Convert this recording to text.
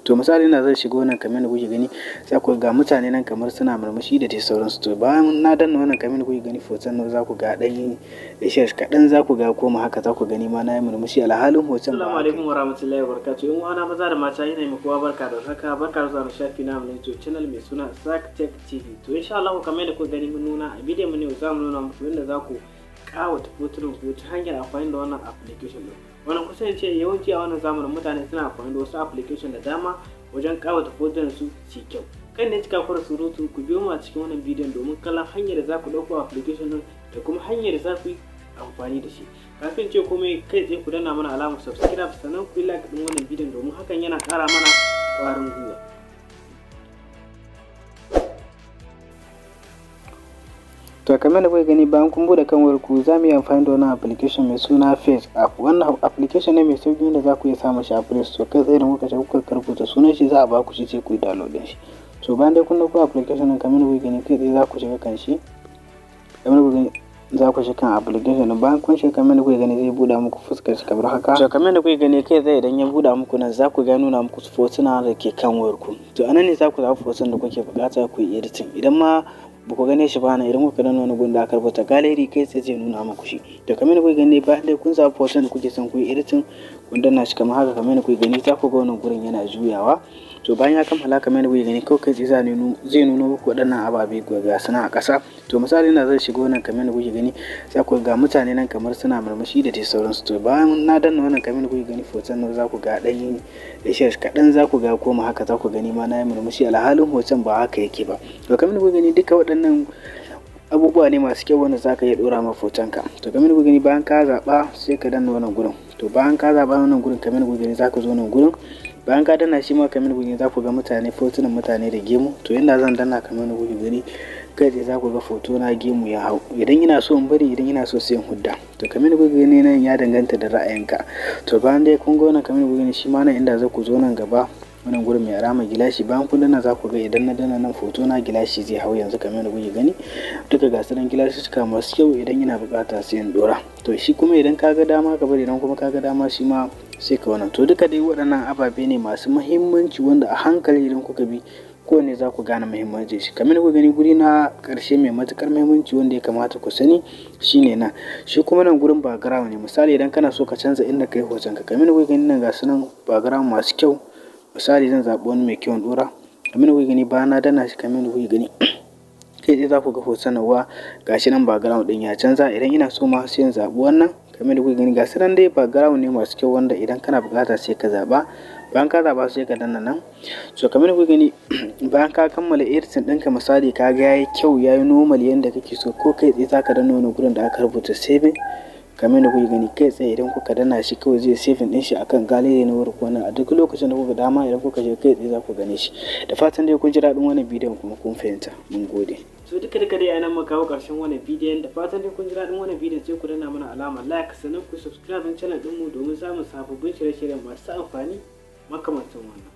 To misali ina zan shiga wannan kamar da kuke gani sai ku ga mutane nan kamar suna murmushi da dai sauransu. To bayan na danna wannan kamar da kuke gani hoton nan za ku ga ɗan ishe kaɗan za ku ga koma haka za ku gani ma na yi murmushi alhalin hoton. Assalamu alaikum warahmatullahi wabarakatuh. In uwana maza da mata yana mai kowa barka da haka barka da zuwa shafi na mu YouTube channel mai suna Zack Tech TV. To insha Allah kamar da kuka gani mun nuna a bidiyon mu ne za mu nuna muku yadda za ku ƙawata hotunan ku ta hanyar amfani da wannan application din. Wannan kusan ce yawanci a wannan zamanin mutane suna amfani da wasu application da dama wajen ƙawata hotunan su su kyau. Kan ne cika fara surutu ku biyo mu a cikin wannan bidiyon domin kallon hanyar da za ku ɗauko application din da kuma hanyar da za ku yi amfani da shi. Kafin ce komai kai tsaye ku danna mana alamar subscribe sannan ku yi like din wannan bidiyon domin hakan yana ƙara mana ƙwarin gwiwa. To kamar da kuka gani bayan kun bude kan wayar ku za mu yi amfani da wannan application mai suna Face app. Wannan application ne mai sauki da za ku iya samun shi a Play Store. Kai tsaye da kuka shiga kuka karbuta sunan shi za a ba ku shi sai ku yi download din shi. To bayan dai kun dauko application din kamar da kuka gani kai tsaye za ku shiga kan shi. Kamar da kuka gani za ku shiga kan application din bayan kun shiga kamar da kuka gani zai buɗe muku fuskar shi kamar haka. To kamar da kuka gani kai tsaye idan ya buɗe muku nan za ku ga nuna muku hotuna da ke kan wayar ku. To anan ne za ku zaɓi hoton da kuke buƙata ku yi editing. Idan ma ba ku gane shi ba na idan kuka danna wani gun da aka rubuta gallery kai tsaye zai nuna muku shi. To kamar da kuka gani bayan dai kun zaɓi hoton da kuke son ku yi editing kun danna shi kamar haka kamar da kuka gani za ku ga wannan gurin yana juyawa. To bayan ya kammala kamar da kuka gani kawai kai tsaye zai nuna muku waɗannan ababe ga suna a ƙasa. To misali ina zan shiga wannan kamar da kuke gani sai ku ga mutane nan kamar suna murmushi da dai sauransu. To bayan na danna wannan kamar da kuke gani hoton nan za ku ga ɗan ishe kaɗan za ku ga koma haka za ku gani ma na yi murmushi alhalin hoton ba haka yake ba. To kamar da kuka gani duka waɗannan abubuwa ne masu kyau wanda za ka iya ɗora ma hotonka. To kamar da kuka gani bayan ka zaɓa sai ka danna wannan gurin. To bayan ka zaɓa wannan gurin kamar da kuka gani za ka zo nan gurin. Bayan ka danna shi ma kamar da kuka gani za ku ga mutane hotunan mutane da gemu. To inda zan danna kamar da kuka gani kai tsaye za ku ga hoto na gemu ya hau. Idan ina so in bari idan ina so sai in hudda. To kamar da kuka gani nan ya danganta da ra'ayinka. To bayan dai kun ga wannan kamar da kuka gani shi ma nan inda za ku zo nan gaba wannan gurin mai alama gilashi bayan kun danna za ku ga idan na danna nan hoto na gilashi zai hau yanzu kamar da kuke gani duka ga sunan gilashi suka masu kyau idan ina bukata sai in dora. To shi kuma idan ka ga dama ka bari idan kuma ka ga dama shi ma sai ka wannan. To duka dai waɗannan ababe ne masu muhimmanci wanda a hankali idan kuka bi kowanne za ku gane muhimmancin shi. Kamar da kuka gani guri na ƙarshe mai matuƙar muhimmanci wanda ya kamata ku sani shine nan. Shi kuma nan gurin background ne. Misali idan kana so ka canza inda kai hoton ka kamar da kuka gani nan ga sunan background masu kyau. Misali zan zaɓi wani mai kyau ɗora. Kamar da kuka gani bayan na danna shi kamar da kuka gani kai tsaye za ku ga hoton nawa gashi nan background ɗin ya canza. Idan ina so ma sai in zaɓi wannan kamar da kuka gani ga sunan dai background ne masu kyau wanda idan kana buƙata sai ka zaɓa. Bayan ka zaɓa sai ka danna nan. So kamar da kuka gani bayan ka kammala editing ɗinka misali ka ga yayi kyau yayi normal yanda kake so ko kai tsaye za ka danna wani gurin da aka rubuta saving. Kamar da kuka gani kai tsaye idan kuka danna shi kawai zai saving din shi akan gallery na wayar ku a duk lokacin da kuka dama idan kuka je kai tsaye za ku gane shi. Da fatan dai kun ji daɗin wannan bidiyon kuma kun fahimta. Mun gode. So duka dai a nan muka kawo ƙarshen wannan bidiyon da fatan dai kun ji daɗin wannan bidiyon sai ku danna mana alamar like sannan ku subscribe din channel ɗinmu domin samun sababbin shirye-shiryen masu amfani makamantan wannan.